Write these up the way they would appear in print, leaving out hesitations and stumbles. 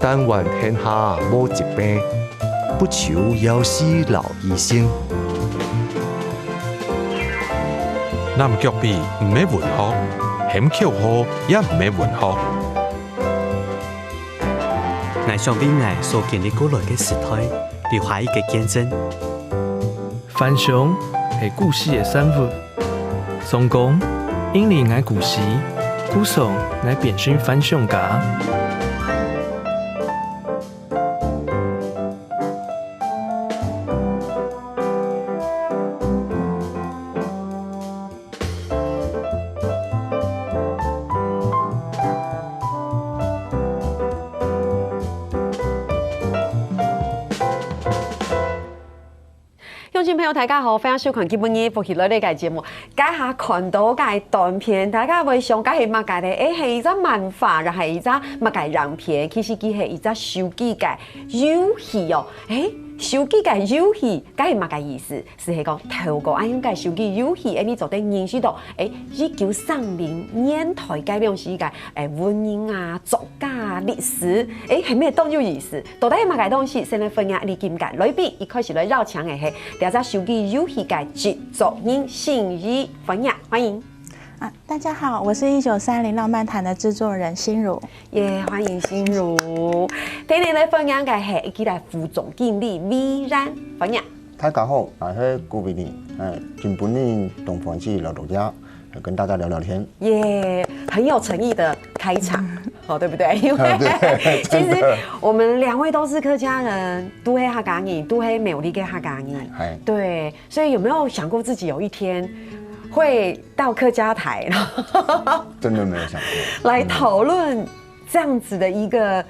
但愿天下无疾病，不求夭死老医生。南脚比唔免文学，险口好也唔免文学。我想俾我所經歷過來嘅時代留下一個見證。番上係故事嘅產物，成功因為我故事，故上我變成番上家。乡亲朋友，大家好，欢迎收看今晡日福喜乐呢个节目。家下看到个短片，大家会想，家系乜嘅咧？系一只漫画，又系一只乜嘅样片？其实佢系一只手机嘅游戏哦。手机嘅游戏，家系乜嘅意思？是讲透过安用嘅手机游戏，你就得认识到1930年代嘅两时嘅文人啊、作家啊、历史，系咩都有意思。到底係乜嘅東西？先嚟分享你見解。裏邊一開始嚟繞場嘅係第一隻手機遊戲嘅製作人心怡分享，歡迎。大家好，我是1930浪漫談的製作人心如。歡迎心如。第二嚟分享嘅係佢哋副總經理美然分享。大家好，我是顧偉林，今晡日東方記老豆家。跟大家聊聊天，很有誠意的開場，對不對？因為其實我們兩位都是客家人，都係客家人，都係美麗嘅客家人，對，所以有沒有想過自己有一天會到客家台，真的沒有想過，來討論這樣子的一個，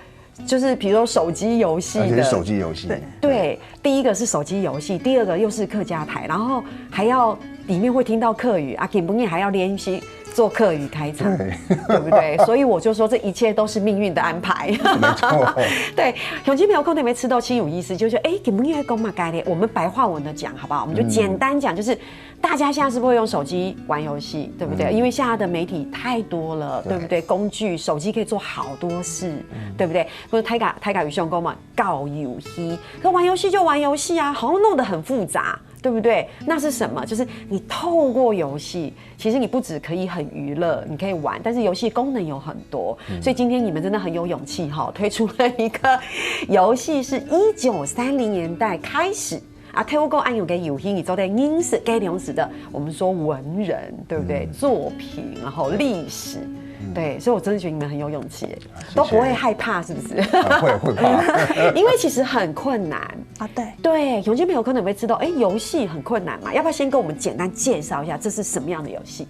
就是比如說手機遊戲的，而且是手機遊戲，對，第一個是手機遊戲，第二個又是客家台，然後還要。裡面會聽到客語啊，今晡日還要練習做客語開場，對不對？所以我就說這一切都是命運的安排。沒錯。對，鄉親朋友可能沒吃到清有意思，就覺得今晡日講嘛該的，我們白話文的講好不好？我們就簡單講，就是大家現在是不是會用手機玩遊戲，對不對？因為現在的媒體太多了，對不對？工具手機可以做好多事，對不對？不是太甲語上講嘛，搞遊戲，可玩遊戲就玩遊戲啊，好像弄得很複雜。對不對？那是什麼？就是你透過遊戲，其實你不只可以很娛樂，你可以玩，但是遊戲功能有很多。所以今天你們真的很有勇氣哈，推出了一個遊戲，是1930年代開始啊，透過按有個遊戲，你做的認識該認識的，我們說文人，對不對？作品，然後歷史。對，所以我真的覺得你們很有勇氣，都不會害怕，是不是？會怕，因為其實很困難啊。對，有些朋友可能會知道，遊戲很困難嘛，要不要先跟我們簡單介紹一下，這是什麼樣的遊戲？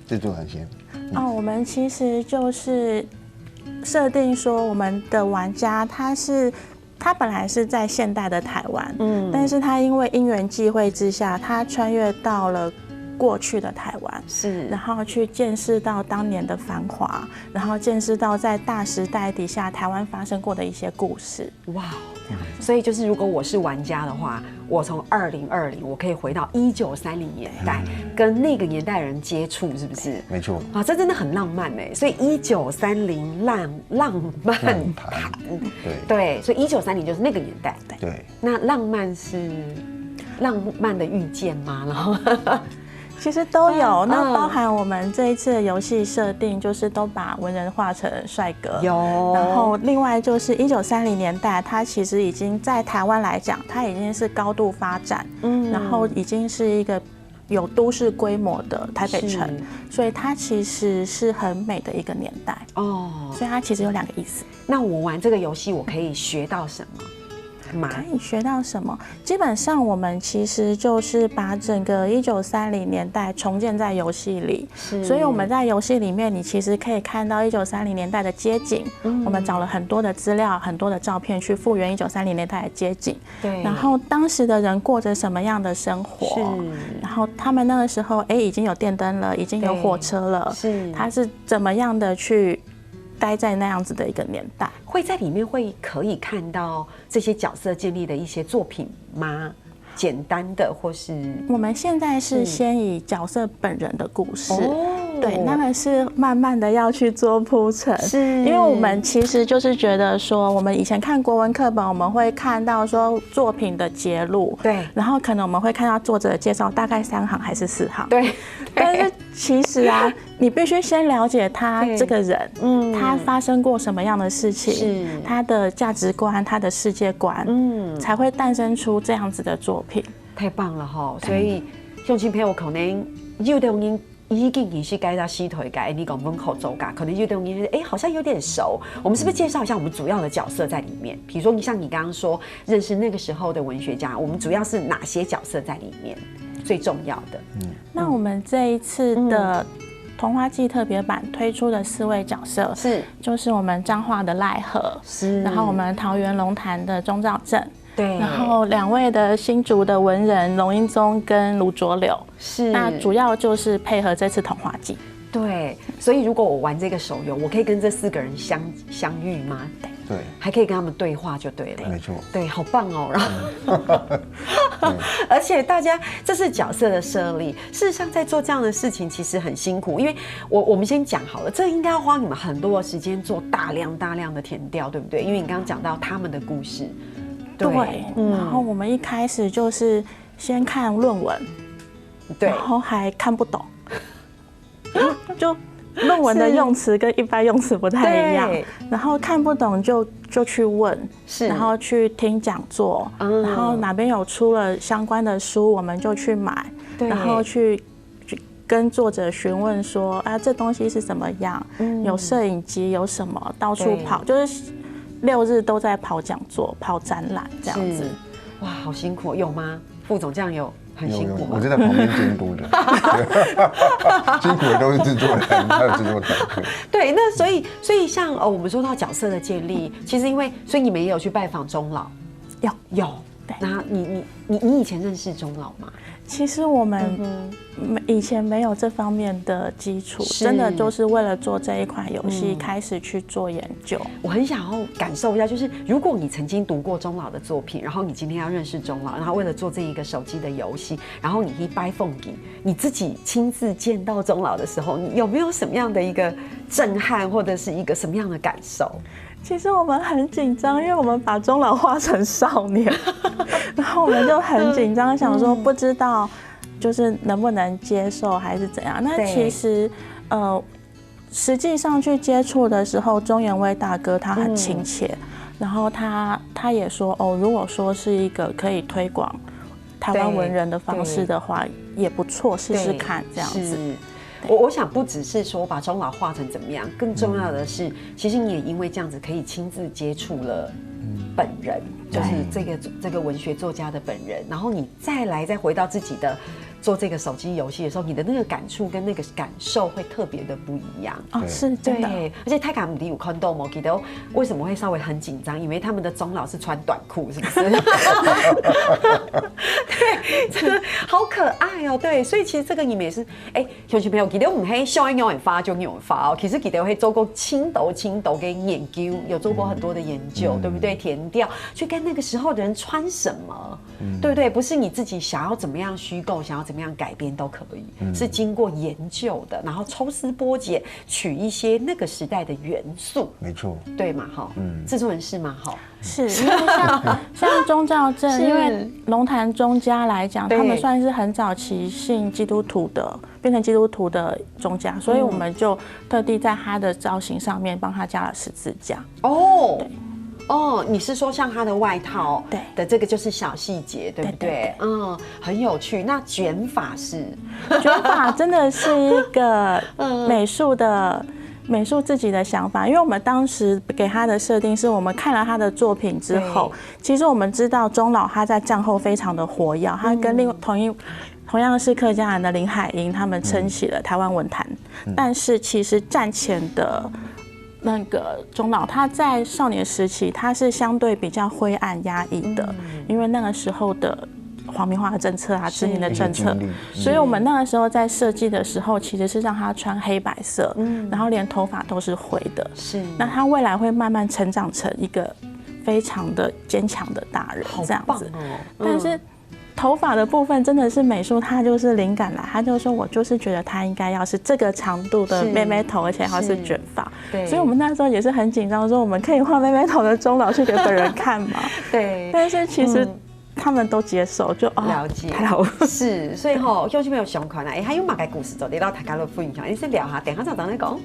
製作人先。我們其實就是設定說，我們的玩家他本來是在現代的台灣，但是他因為因緣際會之下，他穿越到了過去的台灣，是，然後去見識到當年的繁華，然後見識到在大時代底下台灣發生過的一些故事。哇，所以就是如果我是玩家的話，我從2020我可以回到1930年代，跟那個年代人接觸，是不是？沒錯。啊，這真的很浪漫哎，所以1930浪漫談，對，所以1930就是那個年代。對。那浪漫是浪漫的遇見嗎？然後。其實都有，那包含我們這一次的遊戲設定，就是都把文人畫成帥哥。有，然後另外就是1930年代，它其實已經在台灣來講，它已經是高度發展，然後已經是一個有都市規模的台北城，所以它其實是很美的一個年代。哦，所以它其實有兩個意思。那我玩這個遊戲，我可以學到什麼？可以學到什麼？基本上我們其實就是把整個1930年代重建在遊戲裡，所以我們在遊戲裡面，你其實可以看到1930年代的街景。我們找了很多的資料、很多的照片去復原1930年代的街景。對。然後當時的人過着什麼樣的生活？然後他們那個時候，已經有電燈了，已經有火車了。是。他是怎麼樣的去待在那樣子的一個年代？會在裡面會可以看到這些角色建立的一些作品嗎？簡單的或是？我們現在是先以角色本人的故事，对，那个是慢慢的要去做铺陈，是因为我们其实就是觉得说，我们以前看国文课本，我们会看到说作品的节录，对，然后可能我们会看到作者的介绍，大概3行还是4行，对，但是其实啊，你必须先了解他这个人，他发生过什么样的事情，他的价值观、他的世界观，才会诞生出这样子的作品。太棒了哈！所以向亲朋友可能有的人已经是该到西腿该你讲门口走嘎，可能有的人好像有点熟。我们是不是介绍一下我们主要的角色在里面？比如说，像你刚刚说认识那个时候的文学家，我们主要是哪些角色在里面？最重要的。那我们这一次的童话季特别版推出的4位角色就是我们彰化的赖和，然后我们桃园龙潭的钟兆正。对，然后2位的新竹的文人龙英宗跟卢浊柳，那主要就是配合这次童话季。对，所以如果我玩这个手游，我可以跟这4个人相遇吗？对，还可以跟他们对话就对了。没错，对，好棒哦。然后，而且大家这是角色的设立，事实上在做这样的事情其实很辛苦，因为我们先讲好了，这应该要花你们很多的时间做大量的填调，对不对？因为你刚刚讲到他们的故事。对，然后我们一开始就是先看论文，对，然后还看不懂，就论文的用词跟一般用词不太一样，然后看不懂就去问，然后去听讲座，然后哪边有出了相关的书，我们就去买，然后去跟作者询问说啊，这东西是怎么样，有摄影机，有什么，到处跑，就是6日都在跑讲座、跑展览这样子。哇，好辛苦，有吗？副总这样有很辛苦吗？我就在旁边监督的，辛苦的都是制作人，还有制作团队。对，那所以像我们说到角色的建立，其实所以你们也有去拜访钟老，有。那你以前认识钟老吗？其实我们以前没有这方面的基础，真的就是为了做这一款游戏开始去做研究。我很想要感受一下，就是如果你曾经读过钟老的作品，然后你今天要认识钟老，然后为了做这一个手机的游戏，然后你一掰缝给你自己亲自见到钟老的时候，你有没有什么样的一个震撼，或者是一个什么样的感受？其实我们很紧张，因为我们把钟老画成少年，然后我们就很紧张，想说不知道就是能不能接受还是怎样。那其实实际上去接触的时候，钟元威大哥他很亲切，然后他也说如果说是一个可以推广台湾文人的方式的话，也不错，试试看这样子。我想不只是说把钟老画成怎么样，更重要的是，其实你也因为这样子可以亲自接触了本人，就是这个文学作家的本人，然后你再回到自己的做这个手机游戏的时候，你的那个感触跟那个感受会特别的不一样。是真的。而且泰卡姆迪有看到吗？记得为什么会稍微很紧张？因为他们的钟老是穿短裤，是不是？对，真的好可爱哦。对，所以其实这个你们也是，乡亲朋友，记得我们黑校园有人发就有人发哦。其实记得会做过青斗跟研究，有做过很多的研究，对不对？填调去跟那个时候的人穿什么，对不对？不是你自己想要怎么样虚构，想要怎么样改编都可以，是经过研究的，然后抽丝剥茧，取一些那个时代的元素，没错，对嘛？哈，制作人是吗？哈，是因为像钟兆正，因为龙潭钟家来讲，他们算是很早期信基督徒的，变成基督徒的钟家，所以我们就特地在他的造型上面帮他加了十字架。对。你是说像他的外套的这个就是小细节，对不对？很有趣。那卷发真的是一个美术自己的想法，因为我们当时给他的设定是我们看了他的作品之后，其实我们知道钟老他在战后非常的活跃，他跟同样是客家人的林海音他们撑起了台湾文坛，但是其实战前的那个钟老，他在少年时期，他是相对比较灰暗压抑的，因为那个时候的皇民化的政策啊，殖民的政策，所以我们那个时候在设计的时候，其实是让他穿黑白色，然后连头发都是灰的。那他未来会慢慢成长成一个非常的坚强的大人这样子。但是头发的部分真的是美术，它就是灵感来，他就说我就是觉得它应该要是这个长度的妹妹头，而且还是卷发。对，所以我们那时候也是很紧张，说我们可以画妹妹头的钟老去给本人看嘛。对，但是其实。他们都接受，就了解，太好了。是，所以吼，有小朋友上款啦，还有嘛个故事做，你到大家都分享，你先聊下，等下再再讲。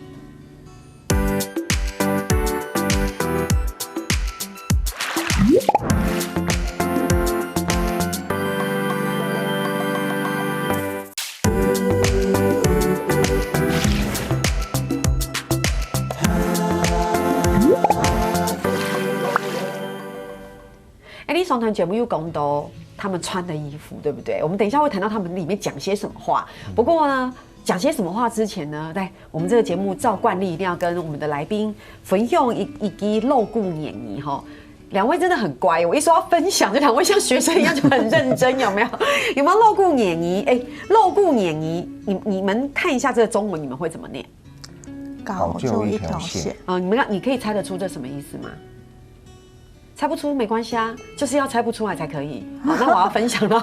你上团节目有讲到他们穿的衣服，对不对？我们等一下会谈到他们里面讲些什么话。不过呢，讲些什么话之前呢，在我们这个节目照惯例一定要跟我们的来宾分享一支露骨演绎哈。两位真的很乖，我一说要分享，这两位像学生一样就很认真，有没有？有没有露骨演绎？哎，露骨演绎，你们看一下这个中文，你们会怎么念？搞就一条线。你可以猜得出这什么意思吗？猜不出没关系啊，就是要猜不出来才可以。好，那我要分享了。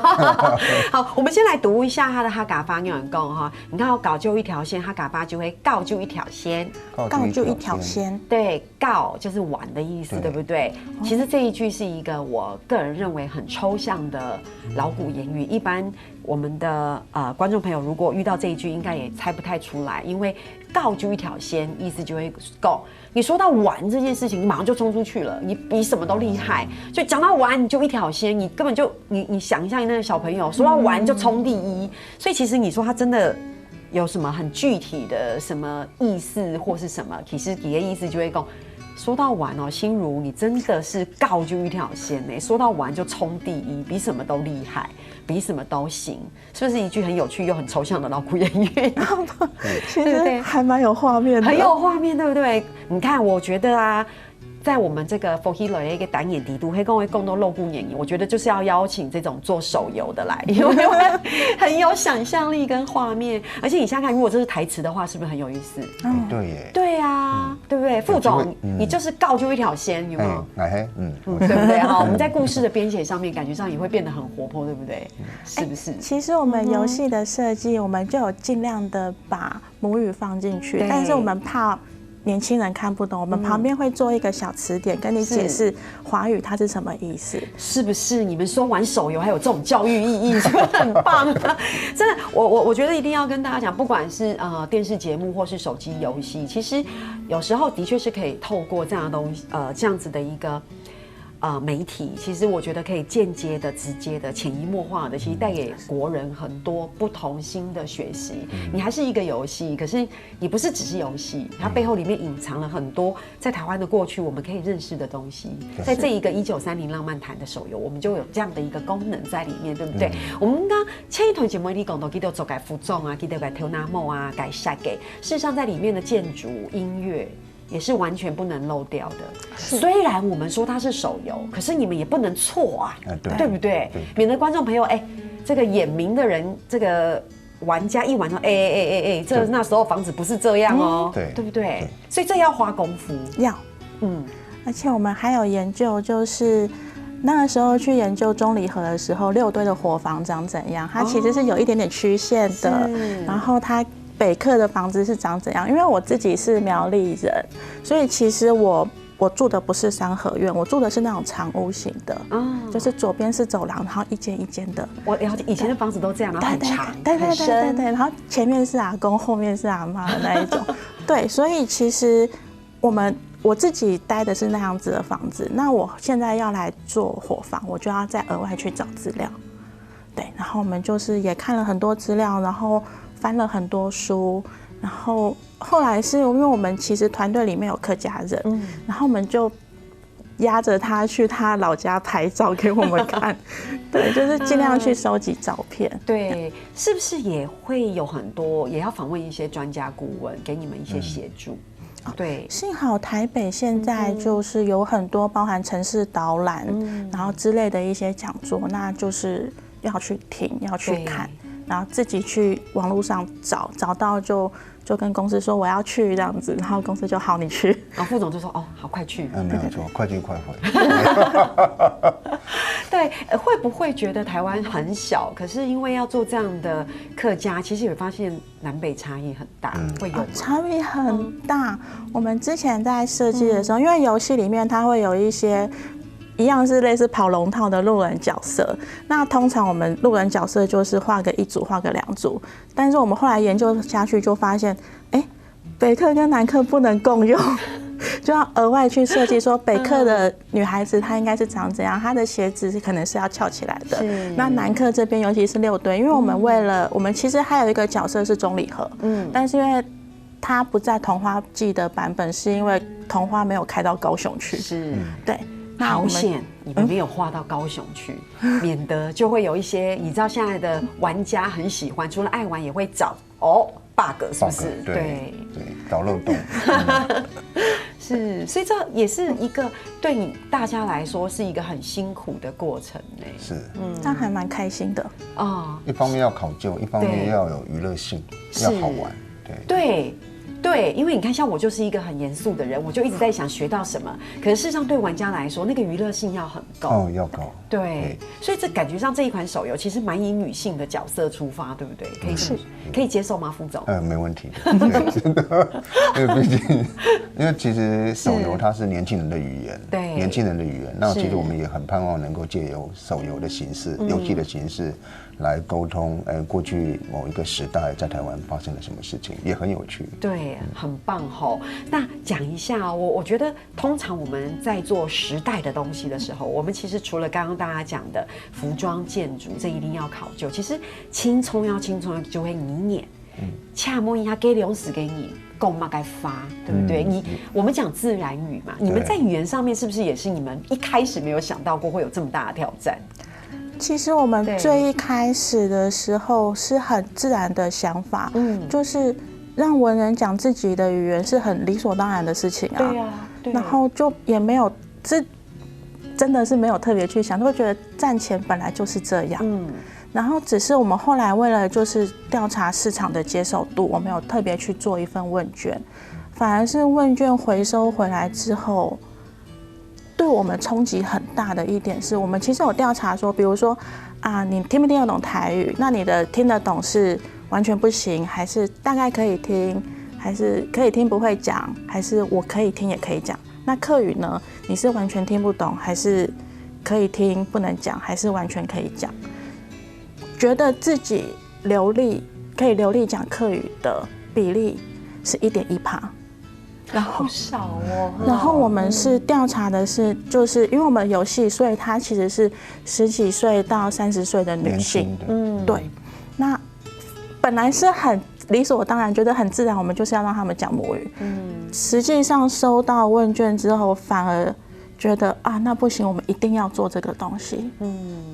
好，我们先来读一下他的哈嘎发用功哈。你看，搞就一条线，哈嘎发就会告就一条线，告就一条线。对，告就是玩的意思，对不对？其实这一句是一个我个人认为很抽象的老古言语，一般我们的观众朋友如果遇到这一句，应该也猜不太出来，因为告就一条线，意思就会够。你说到玩这件事情，你马上就冲出去了，你比什么都厉害。就讲到玩，你就一条线，你根本就你想一下，那个小朋友说到玩就冲第一。所以其实你说他真的有什么很具体的什么意思或是什么，其实底下意思就会讲。说到玩哦，心如你真的是告就一条线呢。说到玩就冲第一，比什么都厉害，比什么都行，是不是一句很有趣又很抽象的老古言语？其实还蛮有画面的，很有画面，对不对？你看，我觉得啊。在我们这个佛希雷一个单眼帝都黑公会共同露骨演绎，我觉得就是要邀请这种做手游的来，因为很有想象力跟画面，而且你想想看，如果这是台词的话，是不是很有意思？对耶。对啊，对不对？副总，你就是告就一条线，有没有？对不对？哈，我们在故事的编写上面，感觉上也会变得很活泼，对不对？是不是？其实我们游戏的设计，我们就有尽量的把母语放进去，但是我们怕。年轻人看不懂，我们旁边会做一个小词典，跟你解释华语它是什么意思，是不是？你们说玩手游还有这种教育意义，是不是很棒啊？真的，我觉得一定要跟大家讲，不管是电视节目或是手机游戏，其实有时候的确是可以透过这样的东西，这样子的一个。媒体其实我觉得可以间接的、直接的、潜移默化的，其实带给国人很多不同新的学习。你还是一个游戏，可是你不是只是游戏，它背后里面隐藏了很多在台湾的过去我们可以认识的东西。在这一个1930浪漫谈的手游，我们就有这样的一个功能在里面，对不对？我们刚前一团节目里讲到，记得做改服装啊，记得改头拿帽啊，改下给。事实上，在里面的建筑、音乐。也是完全不能漏掉的。虽然我们说它是手游，可是你们也不能错啊，对不对？免得观众朋友这个眼明的人，这个玩家一玩说，这那时候房子不是这样哦，对不对？所以这要花功夫，要，而且我们还有研究，就是那个时候去研究中离河的时候，6堆的伙房长怎样，它其实是有一点点曲线的，然后它。北客的房子是长怎样？因为我自己是苗栗人，所以其实我住的不是三合院，我住的是那种长屋型的，就是左边是走廊，然后一间一间的。我了解，以前的房子都这样，然后很长，对，然后前面是阿公，后面是阿妈的那一种。对，所以其实我自己待的是那样子的房子，那我现在要来做伙房，我就要再额外去找资料。对，然后我们就是也看了很多资料，然后。翻了很多书，然后后来是因为我们其实团队里面有客家人，然后我们就压着他去他老家拍照给我们看，对，就是尽量去收集照片。对，是不是也会有很多也要访问一些专家顾问，给你们一些协助？对，幸好台北现在就是有很多包含城市导览，然后之类的一些讲座，那就是要去听，要去看。然后自己去网络上找到就跟公司说我要去这样子，然后公司就好你去，然后副总就说好快去，没有错，快去快回。对，会不会觉得台湾很小？可是因为要做这样的客家，其实也发现南北差异很大，会有吗？差异很大。我们之前在设计的时候，因为游戏里面它会有一些一样是类似跑龙套的路人角色，那通常我们路人角色就是画个1组，画个2组，但是我们后来研究下去就发现，北客跟南客不能共用。就要额外去设计，说北客的女孩子她应该是长怎样，她的鞋子可能是要翘起来的。那南客这边，尤其是6队，因为我们为了我们其实还有一个角色是钟理和，但是因为他不在童话季的版本，是因为童话没有开到高雄去。是，对。好险你们没有画到高雄去，免得就会有一些你知道现在的玩家很喜欢，除了爱玩也会找bug 是不是？对，找漏洞。是，所以这也是一个对你大家来说是一个很辛苦的过程呢。是，但还蛮开心的啊。一方面要考究，一方面要有娱乐性，要好玩。对，因为你看，像我就是一个很严肃的人，我就一直在想学到什么。可是事实上，对玩家来说，那个娱乐性要很高。要高。对，所以这感觉上这一款手游其实蛮以女性的角色出发，对不对？可以接受吗，副总？没问题的。真的，因为毕竟，因为其实手游它是年轻人的语言，对，年轻人的语言。那其实我们也很盼望能够借由手游的形式、游戏的形式来沟通，过去某一个时代在台湾发生了什么事情，也很有趣。对，很棒吼。那讲一下，我觉得通常我们在做时代的东西的时候，我们其实除了刚刚大家讲的服装、建筑，这一定要考究。其实青葱就会你演，恰摸一下给粮食给你。够嘛该发，对不对？我们讲自然语嘛，你们在语言上面是不是也是你们一开始没有想到过会有这么大的挑战？其实我们最一开始的时候是很自然的想法，就是让文人讲自己的语言是很理所当然的事情啊。对啊，然后就也没有真的是没有特别去想，就会觉得战前本来就是这样。然后只是我们后来为了就是调查市场的接受度，我们有特别去做一份问卷，反而是问卷回收回来之后，对我们冲击很大的一点是我们其实有调查说，比如说你听不听得懂台语？那你的听得懂是完全不行，还是大概可以听，还是可以听不会讲，还是我可以听也可以讲？那客语呢？你是完全听不懂，还是可以听不能讲，还是完全可以讲？觉得自己可以流利讲客语的比例是1.1%，然后好少哦。然后我们是调查的是，就是因为我们的游戏，所以它其实是10几岁到30岁的女性。对。那本来是很理所当然，觉得很自然，我们就是要让他们讲母语。实际上收到问卷之后，反而觉得那不行，我们一定要做这个东西。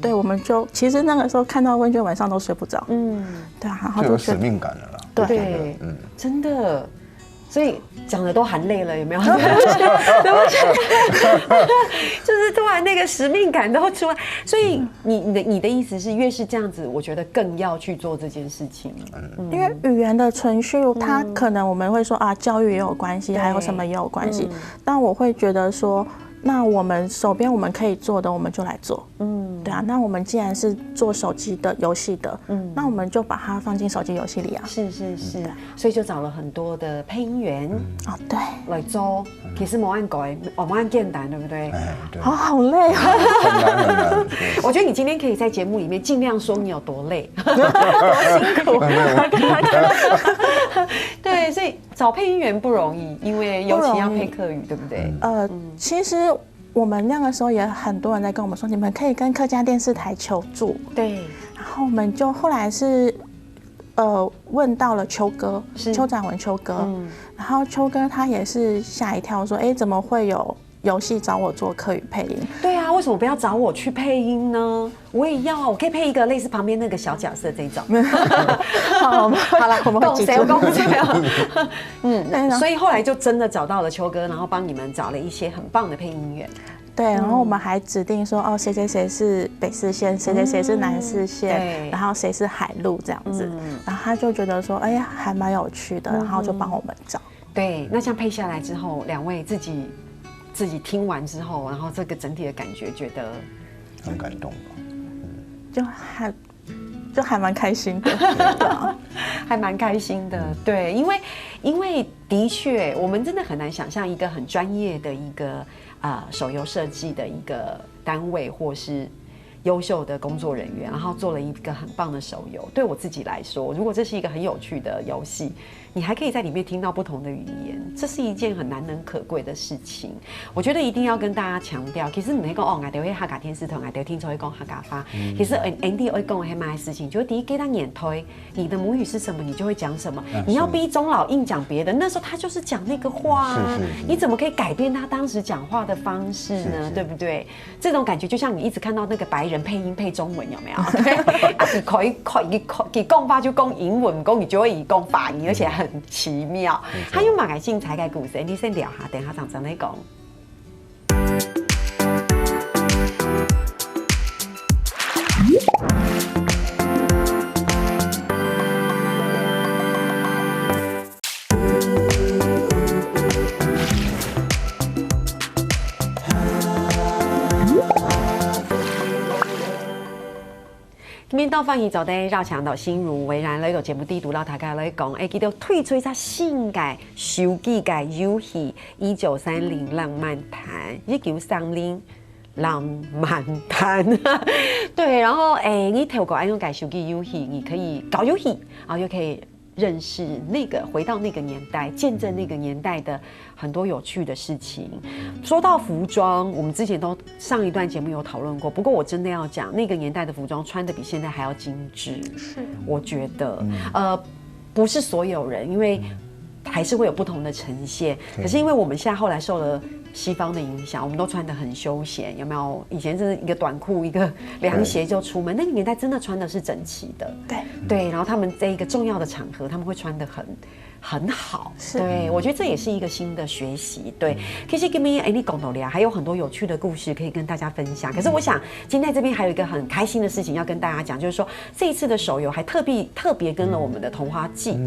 对，我们就其实那个时候看到问卷，晚上都睡不着。对啊，然后就有使命感了啦。对，真的。所以讲的都含泪了，有没有？就是突然那个使命感都出来。所以你的意思是，越是这样子，我觉得更要去做这件事情。因为语言的存续，它可能我们会说教育也有关系，还有什么也有关系。但我会觉得说，那我们手边我们可以做的，我们就来做。对啊，那我们既然是做手机的游戏的，那我们就把它放进手机游戏里啊。是，所以就找了很多的配音员对，来做。其实没按改，没按简单，对不对？好累啊！很难。我觉得你今天可以在节目里面尽量说你有多累，多辛苦。对，所以找配音员不容易，因为尤其要配客语，对不对？其实我们那个时候也很多人在跟我们说，你们可以跟客家电视台求助。对，然后我们就后来是问到了邱哥，邱展文邱哥，然后邱哥他也是吓一跳，说怎么会有游戏找我做客语配音？对啊，为什么不要找我去配音呢？我也要，我可以配一个类似旁边那个小角色这种。好了，我们会记住。所以后来就真的找到了邱哥，然后帮你们找了一些很棒的配音员。对，然后我们还指定说，谁谁谁是北市县，谁谁谁是南市县，然后谁是海陆这样子。然后他就觉得说，还蛮有趣的，然后就帮我们找。对，那像配下来之后，两位自己听完之后，然后这个整体的感觉觉得很感动吧。就还蛮开心的，对啊，还蛮开心的，对，因为的确，我们真的很难想象一个很专业的一个手游设计的一个单位，或是优秀的工作人员，然后做了一个很棒的手游。对我自己来说，如果这是一个很有趣的游戏，你还可以在里面听到不同的语言，这是一件很难能可贵的事情。我觉得一定要跟大家强调，其实你那个哦，我哋会客家天使团，我哋听说会讲客家话，其实 Andy 会讲黑马的事情，就是第一给他眼推，你的母语是什么，你就会讲什么。你要逼钟老硬讲别的，那时候他就是讲那个话啊，你怎么可以改变他当时讲话的方式呢？对不对？这种感觉就像你一直看到那个白人配音配中文，有没有？你讲法就讲英文，讲你就会讲法语，而且很奇妙。还有马改进才改故事，你先聊下，等下常常来讲。今天到翻译走的绕墙到心如为然呢個節目啲讀到大家來講，記得推出一隻新嘅手機嘅遊戲1930浪漫談，1930浪漫談，對，然後你透過用改手機遊戲，你可以搞遊戲，然後又可以認識那個回到那個年代，見證那個年代的很多有趣的事情。說到服裝，我們之前都上一段節目有討論過，不過我真的要講，那個年代的服裝穿得比現在還要精緻，是，我覺得，不是所有人，因為還是會有不同的呈現，可是因為我們現在後來受了西方的影響，我們都穿得很休閒，有沒有？以前是一個短褲、一個涼鞋就出門，那個年代真的穿的是整齊的，對，然後他們在一個重要的場合，他們會穿得很好，對，我覺得這也是一個新的學習。對，其實今天你講到了，還有很多有趣的故事可以跟大家分享。可是我想今天這邊還有一個很開心的事情要跟大家講，就是說這一次的手遊還特別跟了我們的童話季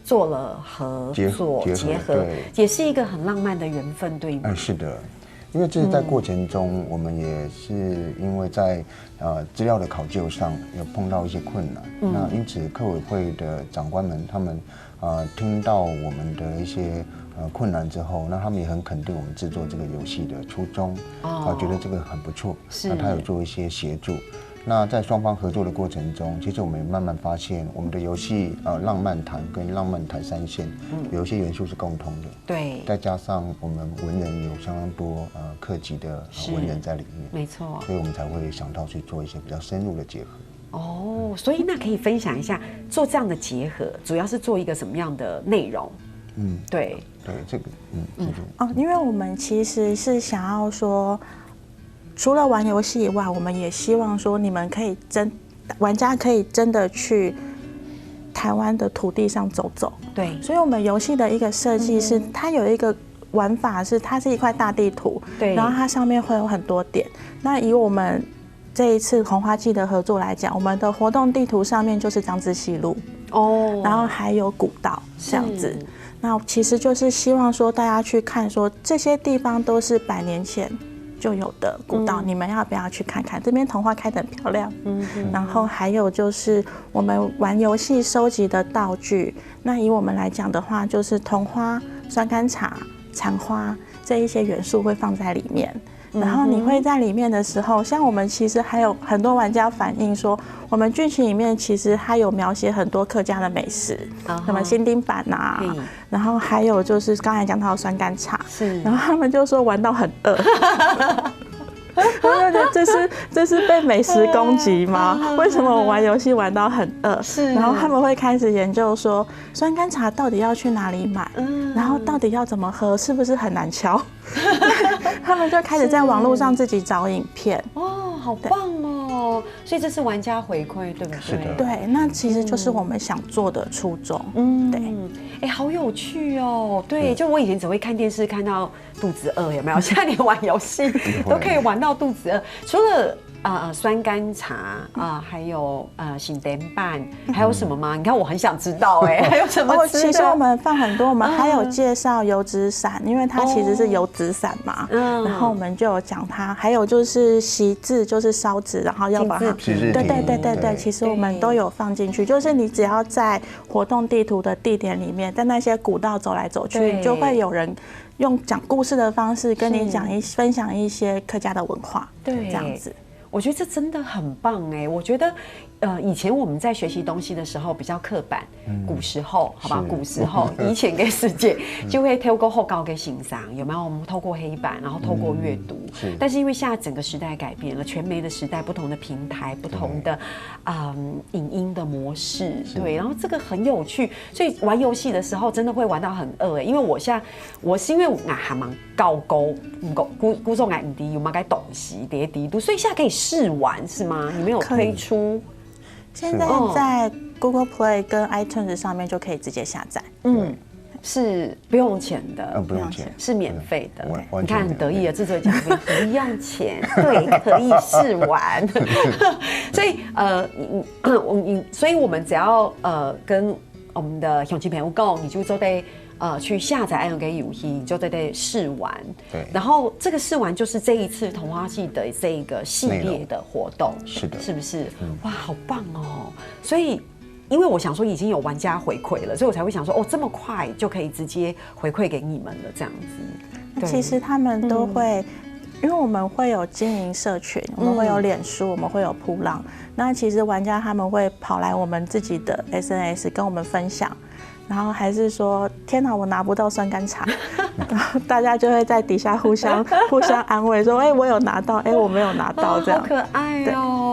做了合作結合，也是一個很浪漫的緣分，對嗎？是的，因為這是在過程中，我們也是因為在資料的考究上有碰到一些困難，那因此客委會的長官們他們聽到我們的一些困難之後，那他們也很肯定我們製作這個遊戲的初衷，覺得這個很不錯，那他有做一些協助。那在雙方合作的過程中，其實我們慢慢發現，我們的遊戲浪漫談跟浪漫台三線有一些元素是共通的。對，再加上我們文人有相當多客籍的文人在裡面，沒錯，所以我們才會想到去做一些比較深入的結合。哦，所以那可以分享一下做這樣的結合，主要是做一個什麼樣的內容？對，這個因為我們其實是想要說，除了玩遊戲以外，我們也希望說你們可以玩家可以真的去台灣的土地上走走。對，所以我們遊戲的一個設計是，它有一個玩法是，它是一塊大地圖，對，然後它上面會有很多點。那以我們這一次童話季的合作來講，我們的活動地圖上面就是彰之西路，然後還有古道這樣子。那其實就是希望說大家去看說，這些地方都是100年前就有的古道，你們要不要去看看？這邊桐花開得很漂亮。然後還有就是我們玩遊戲收集的道具，那以我們來講的話，就是桐花、酸甘茶、蟬花這一些元素會放在裡面。然後你會在裡面的時候，像我們其實還有很多玩家反映說，我們劇情裡面其實它有描寫很多客家的美食，什麼新丁板啊，然後還有就是剛才講到的酸甘茶，然後他們就說玩到很餓。我就覺得這是被美食攻擊嗎？為什麼我玩遊戲玩到很餓？然後他們會開始研究說，酸甘茶到底要去哪裡買？然後到底要怎麼喝？是不是很難敲？他們就開始在網絡上自己找影片。哦，好棒哦！所以這是玩家回饋，對不對？是的。對，那其實就是我們想做的初衷。對。好有趣哦！對，就我以前只會看電視看到肚子餓，有沒有？現在連玩遊戲都可以玩到肚子餓。除了酸甘茶还有醒点半，还有什么吗？你看我很想知道还有什么吃的？其实我们放很多，我们还有介绍油脂伞，因为它其实是油脂伞嘛。然后我们就有讲它，还有就是席制，就是烧纸，然后要把它，对，其实我们都有放进去。就是你只要在活动地图的地点里面，在那些古道走来走去，就会有人用讲故事的方式跟你分享一些客家的文化，对，这样子。我觉得这真的很棒我觉得，以前我们在学习东西的时候比较刻板，古时候，好吧，古时候以前跟世界就会透过后高给欣赏，有没有？我们透过黑板，然后透过阅读。但是因为现在整个时代改变了，全媒的时代，不同的平台，不同的影音的模式，对，然后这个很有趣，所以玩游戏的时候真的会玩到很饿因为我是因为还蛮高估，估重矮低，有没有该懂西叠低度，所以现在可以试玩是吗？你们有推出？现在在 Google Play 跟 iTunes 上面就可以直接下载。是不用钱的，不用钱，是免费的。你看很得意的制作奖品不用钱，对，可以试玩。所以所以我们只要跟我们的乡亲朋友讲，你就得去下载爱用给游戏，你就得试玩。对，然后这个试玩就是这一次童话系的这个系列的活动，是的，是不是？哇，好棒哦！所以。因为我想说已经有玩家回馈了，所以我才会想说这么快就可以直接回馈给你们了这样子。其实他们都会，因为我们会有经营社群，我们会有脸书，我们会有噗浪。那其实玩家他们会跑来我们自己的 SNS 跟我们分享，然后还是说天哪，我拿不到酸甘茶，然后大家就会在底下互相安慰说，我有拿到，我没有拿到，这样好可爱哦。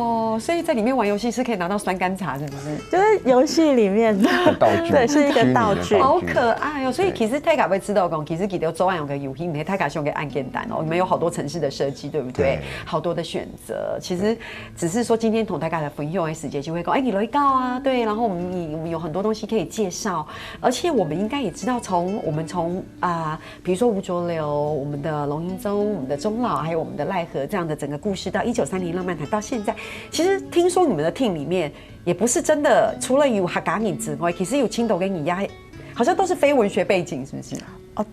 所以在里面玩游戏是可以拿到酸甘茶，是不是？就是游戏里面的道具，对，是一个道具，好可爱哦。所以其实泰卡会知道讲，其实记得周安有个游戏，你泰卡是用个按键单你们有好多城市的设计，对不对？好多的选择，其实只是说今天同泰卡的分享的时间就会讲，你来告啊，对，然后我们有很多东西可以介绍，而且我们应该也知道我们从比如说吴浊流、我们的龙应宗、我们的钟老，还有我们的赖和这样的整个故事，到1930浪漫谈到现在，其实听说你们的 team 里面也不是真的，除了有客家人之外，其实有青岛跟你呀，好像都是非文学背景，是不是？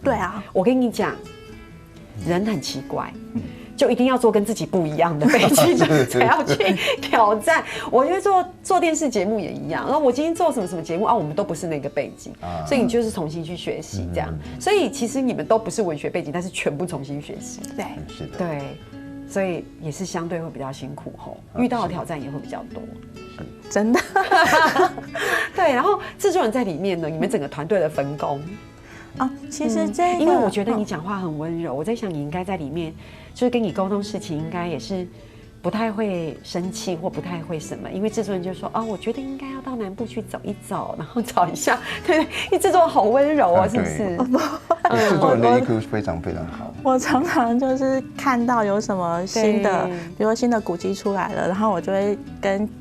对啊，我跟你讲，人很奇怪。就一定要做跟自己不一样的背景才要去挑战。我觉得做电视节目也一样。然后我今天做什么节目我们都不是那个背景，所以你就是重新去学习这样。所以其实你们都不是文学背景，但是全部重新学习。对，是的，对，所以也是相对会比较辛苦遇到的挑战也会比较多。真的。对，然后制作人在里面呢，你们整个团队的分工。其实因为我觉得你讲话很温柔，我在想你应该在里面，就是跟你沟通事情，应该也是不太会生气或不太会什么。因为制作人就说我觉得应该要到南部去走一走，然后找一下，对，因为制作人好温柔是不是？制作人的 EQ 非常非常好。我常常就是看到有什么新的，比如说新的古迹出来了，然后我就会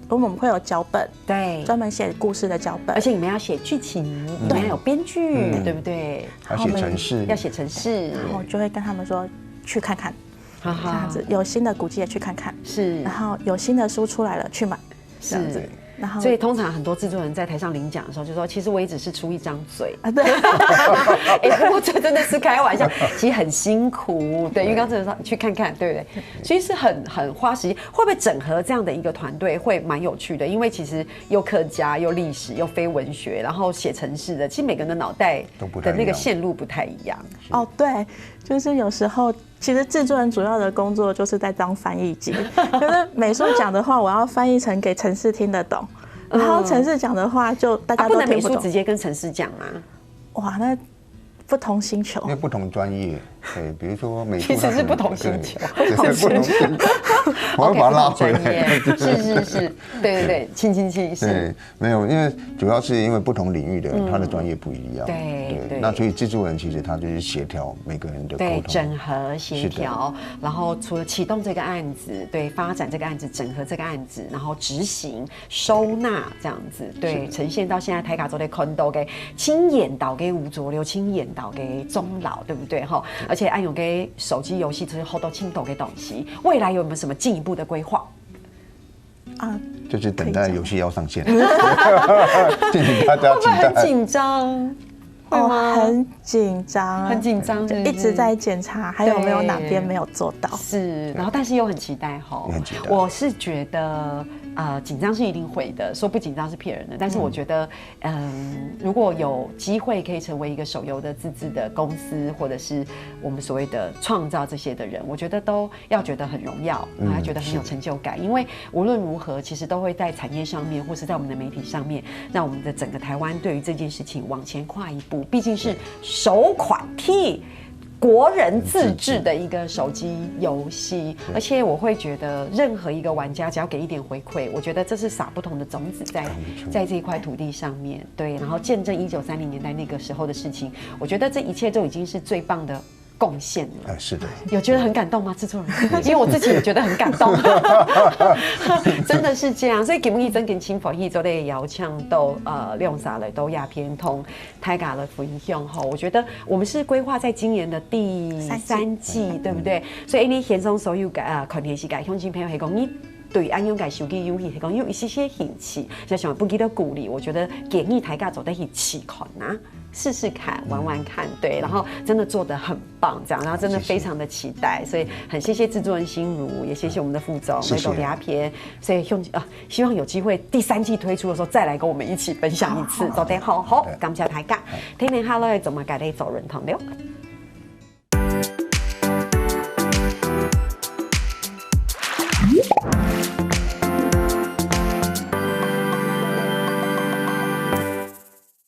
我们会有脚本，对，专门写故事的脚本，而且你们要写剧情，你们要有编剧，对不对？要写程式，要写程式，然后我就会跟他们说去看看，这样子有新的古迹也去看看，是，然后有新的书出来了去买，这样子。然后，所以通常很多制作人在台上领奖的时候就说，其实我也只是出一张嘴对，不过这真的是开玩笑，其实很辛苦，对，因为刚才说去看看，对不对？其实是很花时间，会不会整合这样的一个团队会蛮有趣的？因为其实又客家又历史又非文学，然后写程式的，其实每个人的脑袋的那个线路不太一样。对，就是有时候。其实制作人主要的工作就是在当翻译机，就是美术讲的话，我要翻译成给程式听得懂，然后程式讲的话就大家都听不懂。不能美术直接跟程式讲吗？哇，那不同星球，因为不同专业，对，比如说美术其实是不同星球，不同星球，我要把它拉回来。是，对，亲是。对，没有，因为主要是因为不同领域的他的专业不一样，对。那所以制作人其实他就是协调每个人的沟通，整合协调，然后除了启动这个案子，对，发展这个案子，整合这个案子，然后执行、收纳这样子，对，呈现到现在台卡州的看到给亲演导给吴浊流，亲演导给钟老，对不对哈？而且按有给手机游戏之后都亲导给东西，未来有没有什么进一步的规划？啊，就是等待游戏要上线，敬请大家期待。很紧张。很紧张，很紧张，就一直在检查还有没有哪边没有做到。是，然后但是又很期待哈。我是觉得紧张是一定会的，说不紧张是骗人的。但是我觉得，如果有机会可以成为一个手游的自制的公司，或者是我们所谓的创造这些的人，我觉得都要觉得很荣耀，要觉得很有成就感。因为无论如何，其实都会在产业上面，或是在我们的媒体上面，让我们的整个台湾对于这件事情往前跨一步。毕竟是首款替国人自制的一个手机游戏，而且我会觉得任何一个玩家只要给一点回馈，我觉得这是撒不同的种子在这一块土地上面，对，然后见证1930年代那个时候的事情，我觉得这一切都已经是最棒的贡献了。是的，有觉得很感动吗？制作人，因为我自己也觉得很感动，真的是这样。所以今日真跟清佛一周的摇枪都用啥了都亚片通太嘎了分享吼，我觉得我们是规划在今年的第3季，对不对？所以你线上所有看电视界乡亲朋友係講你。对安永改手机游戏，讲有一些兴趣，就想不给他鼓励。我觉得建议大家走在一起看啊，试试看，玩玩看，对，然后真的做得很棒，这样，然后真的非常的期待，所以很谢谢制作人心如，也谢谢我们的副总梅董牙片，所以希望有机会第3季推出的时候再来跟我们一起分享一次，做得好，感谢大家，聽聽下咧，怎麼解你做人堂了。